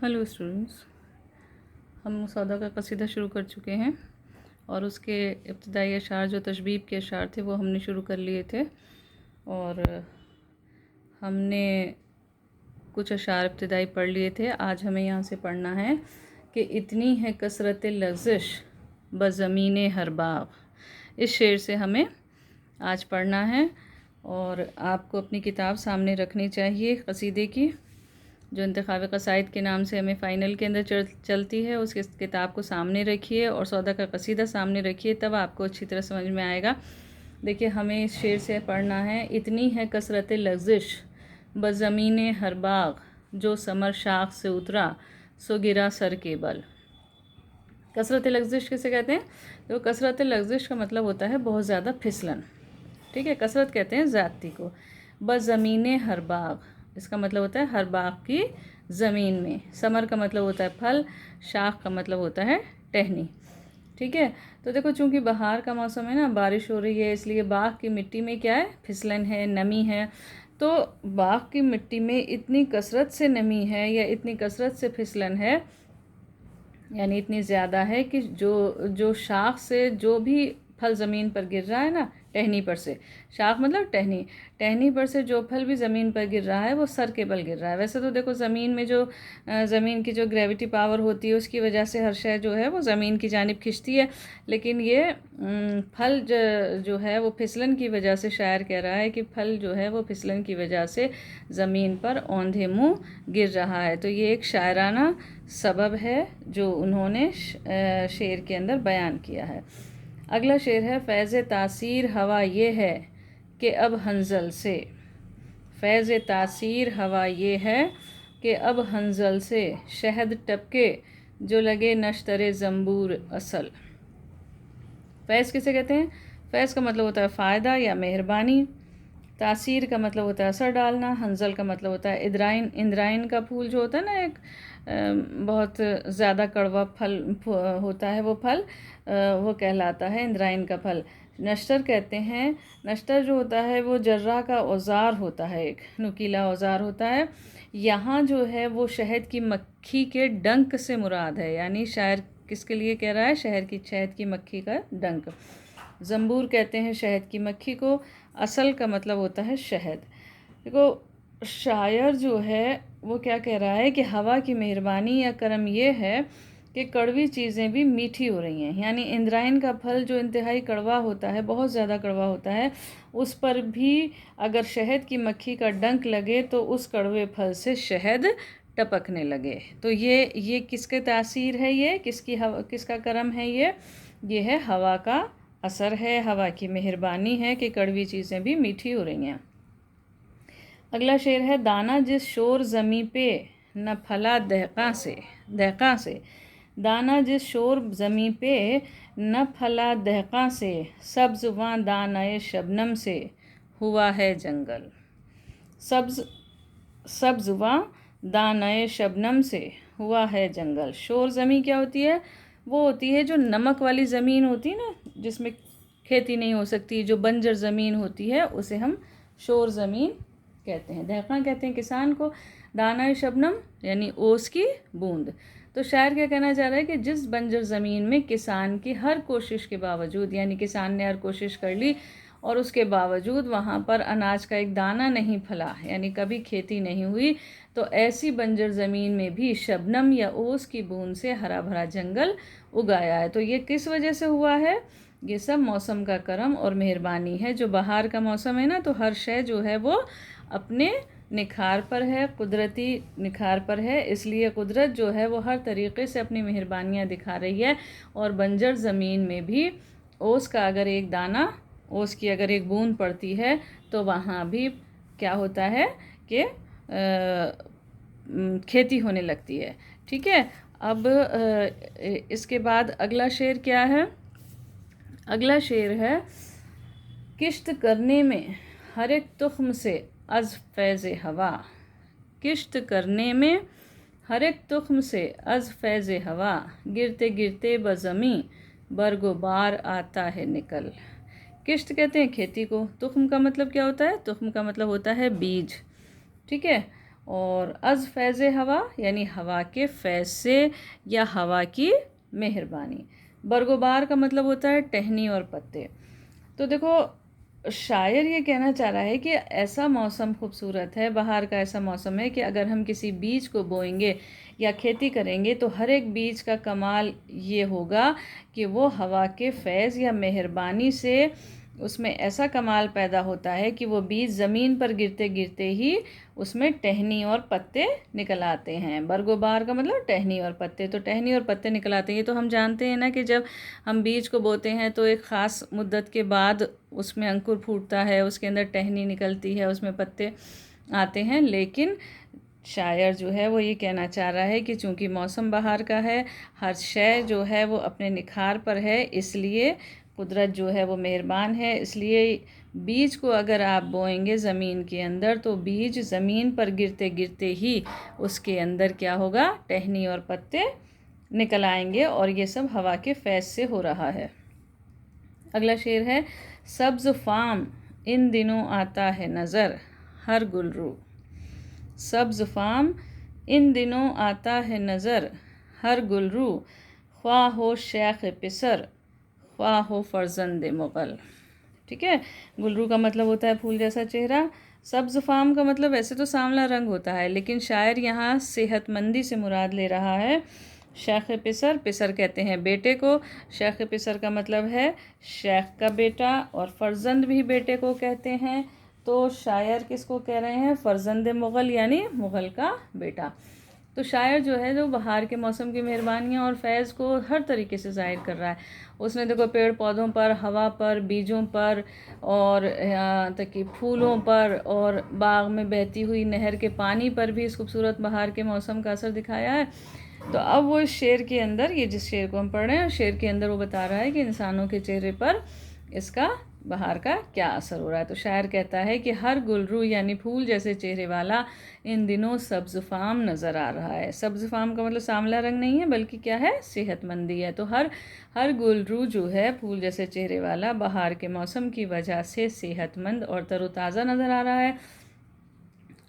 Hello students, हम सौदा का कसीदा शुरू कर चुके हैं और उसके इब्तिदाई अशार जो तशबीब के अशार थे वो हमने शुरू कर लिए थे। और हमने कुछ अशार इब्तिदाई पढ़ लिए थे। आज हमें यहाँ से पढ़ना है कि इतनी है कसरत लग़ज़िश बज़मीन हर बाग़। इस शेर से हमें आज पढ़ना है और आपको अपनी किताब सामने रखनी चाहिए कसीदे की, जो इंतखाब कसाइद के नाम से हमें फ़ाइनल के अंदर चलती है। उस किताब को सामने रखिए और सौदा का कसीदा सामने रखिए, तब आपको अच्छी तरह समझ में आएगा। देखिए, हमें इस शेर से पढ़ना है। इतनी है कसरत लग़ज़िश बज़मीन हर बाग़, जो समर शाख से उतरा सो गिरा सर के बल। कसरत लग़ज़िश किसे कहते हैं? तो कसरत लग़ज़िश का मतलब होता है बहुत ज़्यादा फिसलन। ठीक है, कसरत कहते हैं ज़्यादती को। बज़मीन हर बाग़, इसका मतलब होता है हर बाग़ की ज़मीन में। समर का मतलब होता है फल, शाख का मतलब होता है टहनी। ठीक है, तो देखो, चूंकि बहार का मौसम है ना, बारिश हो रही है, इसलिए बाग़ की मिट्टी में क्या है? फिसलन है, नमी है। तो बाग़ की मिट्टी में इतनी कसरत से नमी है या इतनी कसरत से फिसलन है, यानी इतनी ज़्यादा है कि जो शाख से जो भी फल ज़मीन पर गिर रहा है ना, टहनी पर से, शाख मतलब टहनी, टहनी पर से जो फल भी ज़मीन पर गिर रहा है वो सर के बल गिर रहा है। वैसे तो देखो, ज़मीन में जो ज़मीन की जो ग्रेविटी पावर होती है उसकी वजह से हर शय जो है वो ज़मीन की जानिब खिंचती है, लेकिन ये फल जो है वो फिसलन की वजह से, शायर कह रहा है कि फल जो है वो फिसलन की वजह से ज़मीन पर औंधे मुँह गिर रहा है। तो ये एक शायराना सबब है जो उन्होंने शेर के अंदर बयान किया है। अगला शेर है, फ़ैज़ तासीर हवा ये है कि अब हंजल से। फ़ैज़ तासीर हवा ये है कि अब हंजल से, शहद टपके जो लगे नश्तरे ज़ंबूर असल। फ़ैज़ किसे कहते हैं? फ़ैज़ का मतलब होता है फ़ायदा या मेहरबानी। तासीर का मतलब होता है असर डालना। हंजल का मतलब होता है इंद्राइन। इंद्राइन का फूल जो होता है ना, एक बहुत ज़्यादा कड़वा फल होता है, वो फल वो कहलाता है इंद्राइन का फल। नश्तर कहते हैं, नश्तर जो होता है वो जर्रा का औज़ार होता है, एक नुकीला औज़ार होता है। यहाँ जो है वो शहद की मक्खी के डंक से मुराद है, यानी शायर किसके लिए कह रहा है? शहद की मक्खी का डंक। ज़ंबूर कहते हैं शहद की मक्खी को। असल का मतलब होता है शहद। देखो, शायर जो है वो क्या कह रहा है कि हवा की मेहरबानी या करम ये है कि कड़वी चीज़ें भी मीठी हो रही हैं। यानी इंद्रायन का फल जो इंतहाई कड़वा होता है, बहुत ज़्यादा कड़वा होता है, उस पर भी अगर शहद की मक्खी का डंक लगे तो उस कड़वे फल से शहद टपकने लगे। तो ये किसके तासीर है? ये किसका करम है? ये है हवा का असर है, हवा की मेहरबानी है कि कड़वी चीज़ें भी मीठी हो रही हैं। अगला शेर है, दाना जिस शोर ज़मी पे न फला दहका से। दाना जिस शोर ज़मी पे न फला दहका से, सब्ज़ वां दानाए शबनम से हुआ है जंगल। सब्ज़ वां दानाए शबनम से हुआ है जंगल। शोर ज़मी क्या होती है? वो होती है जो नमक वाली ज़मीन होती है ना, जिसमें खेती नहीं हो सकती, जो बंजर ज़मीन होती है, उसे हम शोर ज़मीन कहते हैं। दहका कहते हैं किसान को। दाना शबनम यानी ओस की बूंद। तो शायर क्या कहना चाह रहा है कि जिस बंजर ज़मीन में किसान की हर कोशिश के बावजूद, यानी किसान ने हर कोशिश कर ली और उसके बावजूद वहाँ पर अनाज का एक दाना नहीं फला, यानी कभी खेती नहीं हुई, तो ऐसी बंजर ज़मीन में भी शबनम या ओस की बूंद से हरा भरा जंगल उगाया है। तो ये किस वजह से हुआ है? ये सब मौसम का करम और मेहरबानी है। जो बहार का मौसम है ना, तो हर शय जो है वो अपने निखार पर है, कुदरती निखार पर है, इसलिए कुदरत जो है वो हर तरीक़े से अपनी मेहरबानियाँ दिखा रही है। और बंजर ज़मीन में भी ओस का अगर एक दाना, ओस की अगर एक बूंद पड़ती है, तो वहाँ भी क्या होता है कि खेती होने लगती है। ठीक है, अब इसके बाद अगला शेर क्या है? अगला शेर है, किश्त करने में हर एक तुख्म से अज़ फ़ैज़ हवा। किश्त करने में हर एक तुख्म से अज़ फ़ैज़ हवा, गिरते गिरते बज़मी बरगुबार आता है निकल। किश्त कहते हैं खेती को। तुख्म का मतलब क्या होता है? तुख्म का मतलब होता है बीज। ठीक है, और अज़ फैज़ हवा यानी हवा के फैज़ से या हवा की मेहरबानी। बरगुबार का मतलब होता है टहनी और पत्ते। तो देखो शायर ये कहना चाह रहा है कि ऐसा मौसम खूबसूरत है, बहार का ऐसा मौसम है कि अगर हम किसी बीज को बोएंगे या खेती करेंगे तो हर एक बीज का कमाल ये होगा कि वो हवा के फैज़ या मेहरबानी से उसमें ऐसा कमाल पैदा होता है कि वो बीज ज़मीन पर गिरते गिरते ही उसमें टहनी और पत्ते निकल आते हैं। बरगुबार का मतलब टहनी और पत्ते, तो टहनी और पत्ते निकल आते हैं। ये तो हम जानते हैं ना कि जब हम बीज को बोते हैं तो एक ख़ास मुद्दत के बाद उसमें अंकुर फूटता है, उसके अंदर टहनी निकलती है, उसमें पत्ते आते हैं। लेकिन शायर जो है वो ये कहना चाह रहा है कि चूँकि मौसम बहार का है, हर शय जो है वो अपने निखार पर है, इसलिए कुदरत जो है वो मेहरबान है। इसलिए बीज को अगर आप बोएंगे ज़मीन के अंदर तो बीज ज़मीन पर गिरते गिरते ही उसके अंदर क्या होगा, टहनी और पत्ते निकल आएंगे, और ये सब हवा के फैज़ से हो रहा है। अगला शेर है, सब्ज़ फाम इन दिनों आता है नज़र हर गुलरू। सब्ज़ फाम इन दिनों आता है नज़र हर गुलरू, ख्वाह हो शेख पिसर ख्वाह हो फर्जंद मुग़ल। ठीक है, गुलरू का मतलब होता है फूल जैसा चेहरा। सब्ज़ फाम का मतलब वैसे तो सांवला रंग होता है, लेकिन शायर यहाँ सेहतमंदी से मुराद ले रहा है। शेख पिसर, पिसर कहते हैं बेटे को, शेख पिसर का मतलब है शेख का बेटा, और फर्जंद भी बेटे को कहते हैं। तो शायर किसको कह रहे हैं, फर्जंद मुग़ल यानी मुग़ल का बेटा। तो शायर जो है जो बहार के मौसम की मेहरबानियाँ और फैज़ को हर तरीके से ज़ाहिर कर रहा है। उसने देखो पेड़ पौधों पर, हवा पर, बीजों पर, और यहाँ तक कि फूलों पर, और बाग में बहती हुई नहर के पानी पर भी इस खूबसूरत बहार के मौसम का असर दिखाया है। तो अब वो इस शेर के अंदर, ये जिस शेर को हम पढ़ रहे हैं, शेर के अंदर वो बता रहा है कि इंसानों के चेहरे पर इसका बहार का क्या असर हो रहा है। तो शायर कहता है कि हर गुलरू यानी फूल जैसे चेहरे वाला इन दिनों सब्ज़ फाम नज़र आ रहा है। सब्ज़ फाम का मतलब सांवला रंग नहीं है, बल्कि क्या है, सेहतमंदी है। तो हर गुलरू जो है फूल जैसे चेहरे वाला बहार के मौसम की वजह से सेहतमंद और तरोताज़ा नज़र आ रहा है।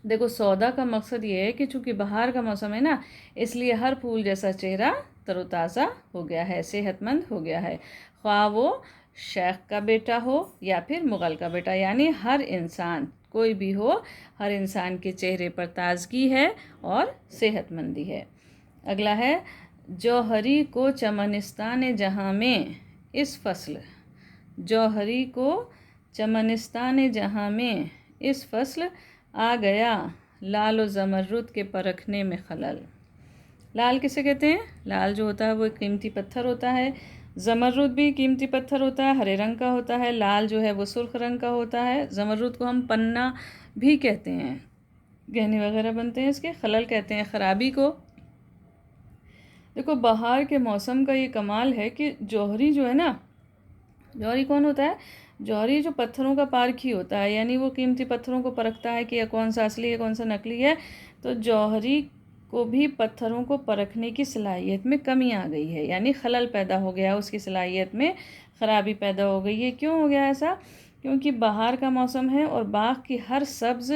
देखो सौदा का मकसद ये है कि चूँकि बहार का मौसम है ना, इसलिए हर फूल जैसा चेहरा तरोताज़ा हो गया है, सेहतमंद हो गया है। ख्वाह वो शेख का बेटा हो या फिर मुग़ल का बेटा, यानी हर इंसान कोई भी हो, हर इंसान के चेहरे पर ताजगी है और सेहतमंदी है। अगला है, जौहरी को चमनिस्तान जहाँ में इस फसल, जौहरी को चमनिस्तान जहाँ में इस फसल आ गया लाल व ज़मरुद के परखने में खलल। लाल किसे कहते हैं, लाल जो होता है वो एक कीमती पत्थर होता है, ज़मरुद भी कीमती पत्थर होता है, हरे रंग का होता है। लाल जो है वो सुर्ख रंग का होता है। ज़मरुद को हम पन्ना भी कहते हैं, गहने वगैरह बनते हैं इसके। खलल कहते हैं खराबी को। देखो बहार के मौसम का ये कमाल है कि जौहरी जो है ना, जौहरी कौन होता है, जौहरी जो पत्थरों का पारखी होता है, यानी वो कीमती पत्थरों को परखता है कि यह कौन सा असली है कौन सा नकली है। तो जौहरी को भी पत्थरों को परखने की सलाहियत में कमी आ गई है, यानी खलल पैदा हो गया, उसकी सलाहियत में ख़राबी पैदा हो गई है। क्यों हो गया ऐसा, क्योंकि बहार का मौसम है और बाग की हर सब्ज़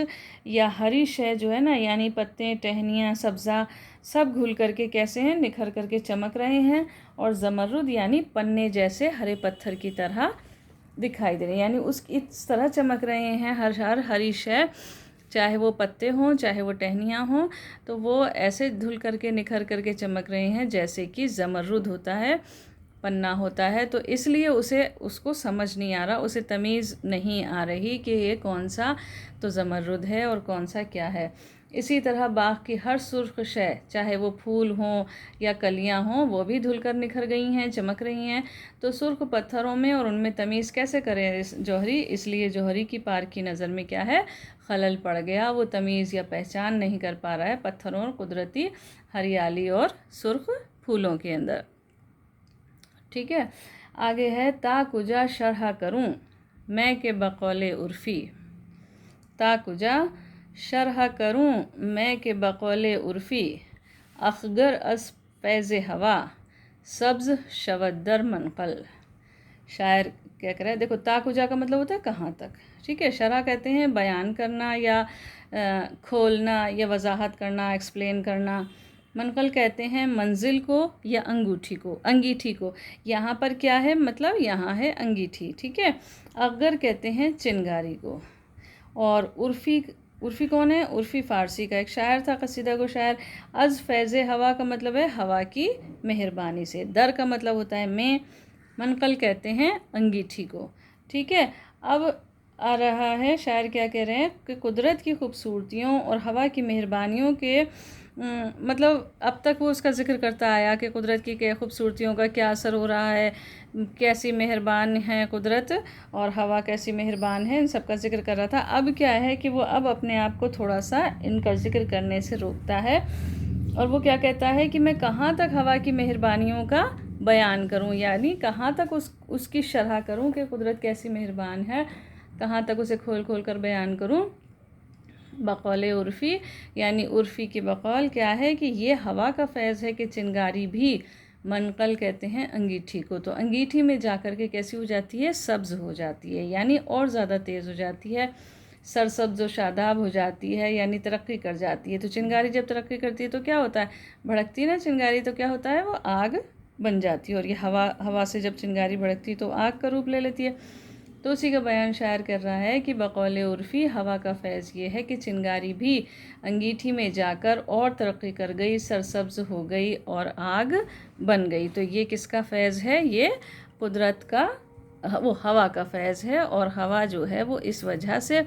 या हरी शय जो है ना, यानी पत्ते, टहनियाँ, सब्ज़ा सब घुल करके कैसे हैं, निखर करके चमक रहे हैं, और ज़मरुद यानी पन्ने जैसे हरे पत्थर की तरह दिखाई दे रहे हैं, यानी उस इस तरह चमक रहे हैं। हर हरी शय, चाहे वो पत्ते हों चाहे वो टहनियाँ हों, तो वो ऐसे धुल करके निखर करके चमक रहे हैं जैसे कि ज़मरुद होता है, पन्ना होता है। तो इसलिए उसको समझ नहीं आ रहा, उसे तमीज़ नहीं आ रही कि ये कौन सा तो ज़मरुद है और कौन सा क्या है। इसी तरह बाग की हर सुर्ख शय, चाहे वो फूल हों या कलियां हों, वो भी धुलकर निखर गई हैं, चमक रही हैं। तो सुर्ख पत्थरों में और उनमें तमीज़ कैसे करें जौहरी, इसलिए जौहरी की पार की नज़र में क्या है, खलल पड़ गया। वो तमीज़ या पहचान नहीं कर पा रहा है पत्थरों और कुदरती हरियाली और सुर्ख फूलों के अंदर। ठीक है, आगे है, ता कुजा शरह करूं मैं के बकौले उर्फ़ी। ता कुजा शरह करूं मैं के बकौले उर्फ़ी, अखगर अस फैज़ हवा सब्ज़ शवद्दर मनकल। शायर क्या कह रहा है, देखो ताकुजा का मतलब होता है कहाँ तक, ठीक है। शरह कहते हैं बयान करना या खोलना या वजाहत करना, एक्सप्लेन करना। मनकल कहते हैं मंजिल को या अंगीठी को। यहाँ पर क्या है, मतलब यहाँ है अंगीठी, ठीक है। अगर कहते हैं चिनगारी को। और उर्फ़ी कौन है, उर्फ़ी फ़ारसी का एक शायर था, कसीदा को शायर। अज़ फैज़ हवा का मतलब है हवा की मेहरबानी से। दर का मतलब होता है मैं। मनकल कहते हैं अंगीठी को, ठीक है। अब आ रहा है शायर क्या कह रहे हैं कि कुदरत की खूबसूरतियों और हवा की मेहरबानियों के मतलब अब तक वो उसका ज़िक्र करता आया कि कुदरत की क्या खूबसूरतियों का क्या असर हो रहा है, कैसी मेहरबान है कुदरत और हवा कैसी मेहरबान है, इन सब का ज़िक्र कर रहा था। अब क्या है कि वो अब अपने आप को थोड़ा सा इनका ज़िक्र करने से रोकता है और वो क्या कहता है कि मैं कहाँ तक हवा की मेहरबानियों का बयान करूं, यानी कहाँ तक उसकी शरह करूं कि कुदरत कैसी मेहरबान है, कहाँ तक उसे खोल खोल कर बयान करूं। बकौल उर्फ़ी, यानी उर्फ़ी की बकौल क्या है कि ये हवा का फैज़ है कि चिंगारी भी मनकल कहते हैं अंगीठी को। तो अंगीठी में जाकर के कैसी हो जाती है, सब्ज़ हो जाती है, यानी और ज़्यादा तेज़ हो जाती है, सरसब्ज़ व शादाब हो जाती है, यानी तरक्की कर जाती है। तो चिंगारी जब तरक्की करती है तो क्या होता है, भड़कती है ना चिंगारी, तो क्या होता है, वो आग बन जाती है। और ये हवा से जब चिंगारी भड़कती है तो आग का रूप ले लेती है। तो उसी का बयान शायर कर रहा है कि बकौल उर्फ़ी हवा का फैज़ ये है कि चिंगारी भी अंगीठी में जाकर और तरक्की कर गई, सरसब्ज़ हो गई और आग बन गई। तो ये किसका फैज़ है, ये कुदरत का वो हवा का फैज़ है। और हवा जो है वो इस वजह से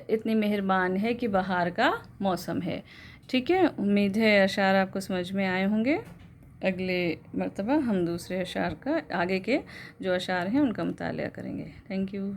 इतनी मेहरबान है कि बहार का मौसम है, ठीक है। उम्मीद है अशार आपको समझ में आए होंगे। अगले मर्तबा हम दूसरे अशार का, आगे के जो अशार हैं उनका मुतालिया करेंगे। Thank you.